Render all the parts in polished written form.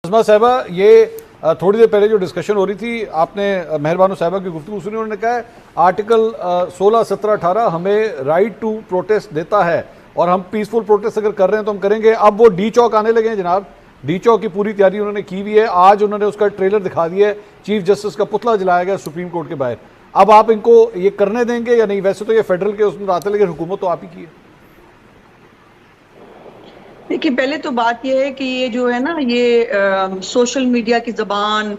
अज़मा साहिबा, ये थोड़ी देर पहले जो डिस्कशन हो रही थी, आपने मेहरबानो साहिबा की गुफ्तगू सुनी, उन्होंने कहा है आर्टिकल 16, 17, 18 हमें राइट टू प्रोटेस्ट देता है और हम पीसफुल प्रोटेस्ट अगर कर रहे हैं तो हम करेंगे। अब वो डी चौक आने लगे हैं जनाब, डी चौक की पूरी तैयारी उन्होंने की हुई है। आज उन्होंने उसका ट्रेलर दिखा दिया है, चीफ जस्टिस का पुतला जलाया गया सुप्रीम कोर्ट के बाहर। अब आप इनको ये करने देंगे या नहीं? वैसे तो ये फेडरल के उसमें आते, लेकिन हुकूमत तो आप ही की है। देखिए, पहले तो बात यह है कि ये जो है ना, ये सोशल मीडिया की जबान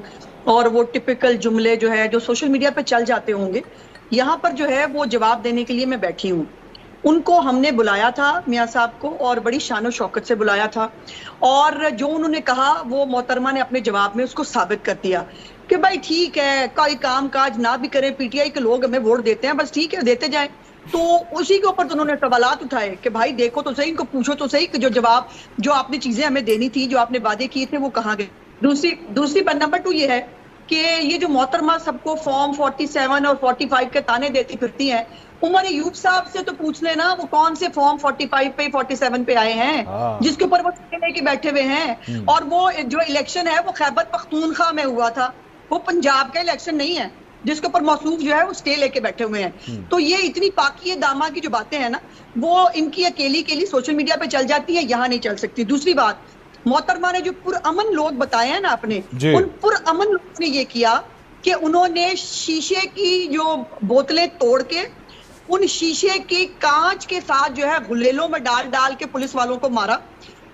और वो टिपिकल जुमले जो है जो सोशल मीडिया पे चल जाते होंगे, यहाँ पर जो है वो जवाब देने के लिए मैं बैठी हूँ। उनको हमने बुलाया था मियाँ साहब को, और बड़ी शानो शौकत से बुलाया था, और जो उन्होंने कहा वो मोहतरमा ने अपने जवाब में उसको साबित कर दिया कि भाई ठीक है, कोई काम काज ना भी करें, पीटीआई के लोग हमें वोट देते हैं, बस ठीक है देते जाएं। तो उसी के ऊपर तो उन्होंने सवालात उठाए कि भाई देखो तो सही, इनको पूछो तो सही कि जो जवाब, जो आपने चीजें हमें देनी थी, जो आपने वादे किए थे, वो कहाँ गए। दूसरी बात नंबर 2 ये है कि ये जो मोहतरमा सबको फॉर्म 47 और 45 के ताने देती फिरती हैं, उमर अयूब साहब से तो पूछ लेना वो कौन से फॉर्म 45 पे 47 पे आए हैं जिसके ऊपर वो लेके बैठे हुए हैं। और वो जो इलेक्शन है वो खैबर पख्तूनख्वा में हुआ था, वो पंजाब का इलेक्शन नहीं है जिसके ऊपर मौसूफ जो है वो स्टे लेके बैठे हुए हैं। तो ये इतनी पाकी दामा की जो बातें हैं ना, वो इनकी अकेली के लिए सोशल मीडिया पे चल जाती है, यहाँ नहीं चल सकती। दूसरी बात, मोहतरमा ने जो पुरअमन लोग बताए हैं ना अपने, उन पुरअमन लोगों ने ये किया कि उन्होंने शीशे की जो बोतलें तोड़ के उन शीशे के कांच के साथ जो है गुलेलों में डाल डाल के पुलिस वालों को मारा।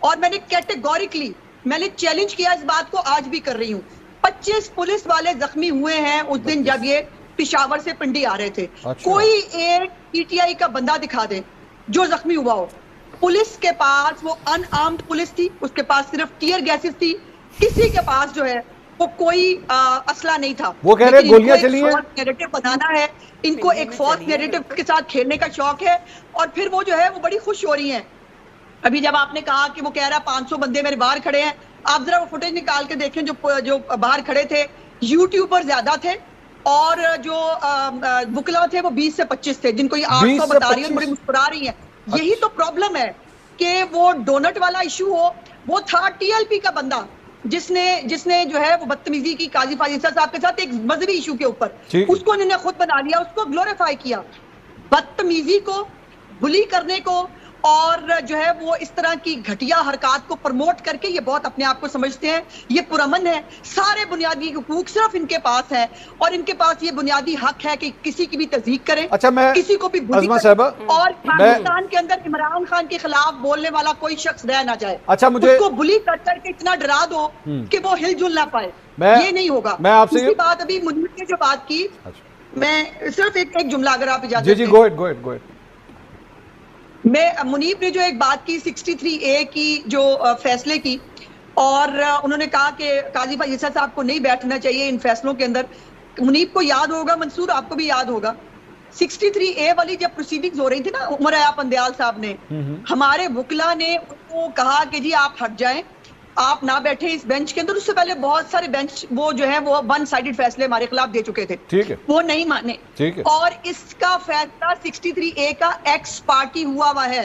और मैंने कैटेगोरिकली मैंने चैलेंज किया, इस बात को आज भी कर रही हूँ। 25 पुलिस वाले जख्मी हुए हैं उस दिन जब ये पिशावर से पिंडी आ रहे थे। कोई एक पीटीआई का बंदा दिखा दे जो जख्मी हुआ हो। पुलिस के पास वो अनआर्म्ड पुलिस थी, उसके पास सिर्फ टीयर गैसेस थी, किसी के पास जो है वो कोई असला नहीं था। वो कह रहे गोलियां चली हैं। नैरेटिव बनाना है इनको, एक फॉल्स नैरेटिव के साथ खेलने का शौक है, और फिर वो जो है वो बड़ी खुश हो रही हैं। अभी जब आपने कहा कि वो कह रहा 500 बंदे मेरे बाहर खड़े हैं, आप जरा वो फुटेज निकाल के देखें, जो बाहर खड़े थे यूट्यूबर ज्यादा थे, और जो वुकला थे वो 20 से 25 थे, जिनको ये 800 बता रही है, बड़ी मुस्कुरा रही है। यही तो प्रॉब्लम है कि वो डोनट वाला इशू हो, वो था टीएलपी का बंदा जिसने जो है वो बदतमीजी की काजी फाजिसा साहब के साथ एक मजहबी इशू के ऊपर, उसको इन्होंने खुद बना लिया, उसको ग्लोरीफाई किया। बदतमीजी को, बुली करने को, और जो है वो इस तरह की घटिया हरकत को प्रमोट करके ये बहुत अपने आप को समझते हैं, ये पुरअमन है। सारे बुनियादी हुकूक सिर्फ इनके पास है, और इनके पास ये बुनियादी हक है कि किसी की भी तज़दीक करें, किसी को भी बुली करें, और पाकिस्तान के अंदर इमरान खान के खिलाफ बोलने वाला कोई शख्स रह ना जाए। अच्छा, मुझे उसको बुली कर करके इतना डरा दो कि वो हिलजुल ना पाए, ये नहीं होगा। मैं आपसे बात अभी मुनीर ने जो बात की, मैं सिर्फ एक जुमला अगर आप इजाजत जी गो अहेड। मैं मुनीब ने जो एक बात की 63A की जो फैसले की, और उन्होंने कहा कि काजी फाजिसा साहब को नहीं बैठना चाहिए इन फैसलों के अंदर। मुनीब को याद होगा, मंसूर आपको भी याद होगा, 63A वाली जब प्रोसीडिंग्स हो रही थी ना, उमर अया पंदयाल साहब ने, हमारे वुकला ने उनको कहा कि जी आप हट जाएं, आप ना बैठे इस बेंच के अंदर। उससे पहले बहुत सारे बेंच वो जो है वो वन साइडेड फैसले हमारे खिलाफ दे चुके थे, ठीक है, वो नहीं माने, ठीक है। और इसका फैसला 63A का एक्स पार्टी हुआ है,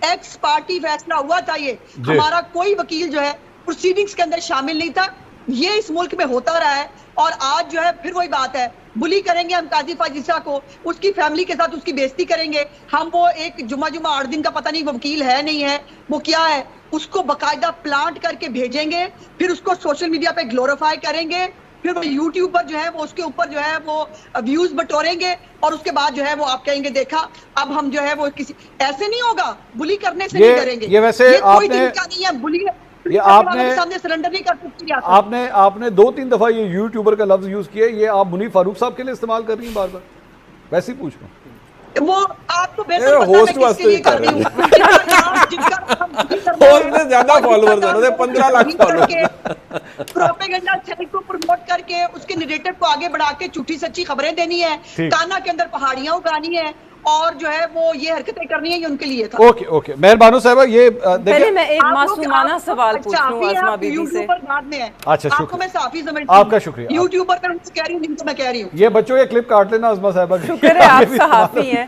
एक्स पार्टी फैसला हुआ था ये। हमारा कोई वकील जो है प्रोसीडिंग्स के अंदर शामिल नहीं था। ये इस मुल्क में होता रहा है, और आज जो है फिर वही बात है, बुली करेंगे हम काजी फाजिसा को, उसकी फैमिली के साथ उसकी बेइज्जती करेंगे हम। वो एक जुमा 8 दिन का पता नहीं वो वकील है नहीं है, वो क्या है, उसको बकायदा प्लांट करके भेजेंगे, फिर उसको सोशल मीडिया पे ग्लोरीफाई करेंगे, फिर वो यूट्यूब पर जो है वो उसके ऊपर जो है वो व्यूज बटोरेंगे, और उसके बाद जो है वो आप कहेंगे देखा अब हम जो है वो किसी ऐसे नहीं होगा, बुली करने से नहीं करेंगे। ये वैसे कोई तरीका नहीं है, बुली ये आपने सामने सरेंडर नहीं कर सकती। आपने 2-3 दफा ये यूट्यूबर का लफ्ज यूज किया, ये आप मुनीर फारूक साहब के लिए इस्तेमाल कर रही हैं बार बार? वैसे ही पूछ रहा हूं, वो आपको बेहतर पता है किसके लिए कर रही हूं। होस्ट में ज्यादा फॉलोअर्स हैं, 15 लाख फॉलोअर्स। प्रोपेगेंडा चैनल को प्रमोट करके उसके नैरेटिव को आगे बढ़ा के झूठी सच्ची खबरें देनी है, काना के अंदर पहाड़ियां उगानी है, और जो है वो ये हरकतें करनी है, ये उनके लिए था। ओके मेहरबानो साहबा, ये पहले मैं एक मासूमाना सवाल पूछ लूं अज़मा बीबी से। बाद में है, अच्छा आपको मैं साफी समझती हूं, आपका शुक्रिया। यूट्यूबर पर कह रही हूं, नहीं तो मैं कह रही हूं, ये बच्चों ये क्लिप काट लेना अज़मा साहबा, शुक्र है आप सहाफी हैं।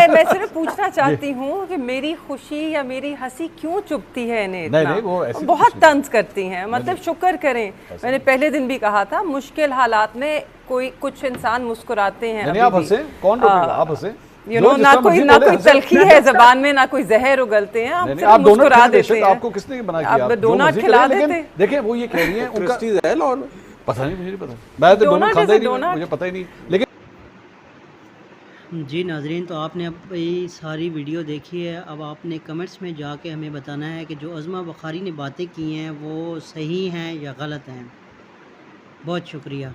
मैं सिर्फ पूछना चाहती हूँ कि मेरी खुशी या मेरी हंसी क्यों चुभती है इन्हें इतना? नहीं, वो ऐसी बहुत कुछ नहीं। तंज करती हैं, मतलब शुक्र करें। मैंने पहले दिन भी कहा था, मुश्किल हालात में कोई कुछ इंसान मुस्कुराते हैं। नहीं, आप अभी भी। हंसे, कौन रोकेगा, आप हंसे। यू नो, ना कोई तलखी है जबान में, ना कोई जहर उगलते हैं, आप सिर्फ आप डोनट मुस्कुरा खिला देते बेशक, हैं। आपको किसने मना किया? आप आप जो डोनट मर्जी खिला करें, लेकिन देते। देखिए वो ये कह रही हैं उनका प्रेस्टीज है लॉ में। पता नहीं, मुझे नहीं पता, मैं तो डोनट डोनट खाता ही is a नहीं, donut। मुझे पता ही नहीं। लेकिन जी नाजरीन, तो आपने अब ये सारी वीडियो देखी है। अब आपने कमेंट्स में जाके हमें बताना है कि जो अज़मा बुखारी ने बातें की हैं वो सही हैं या गलत हैं। बहुत शुक्रिया।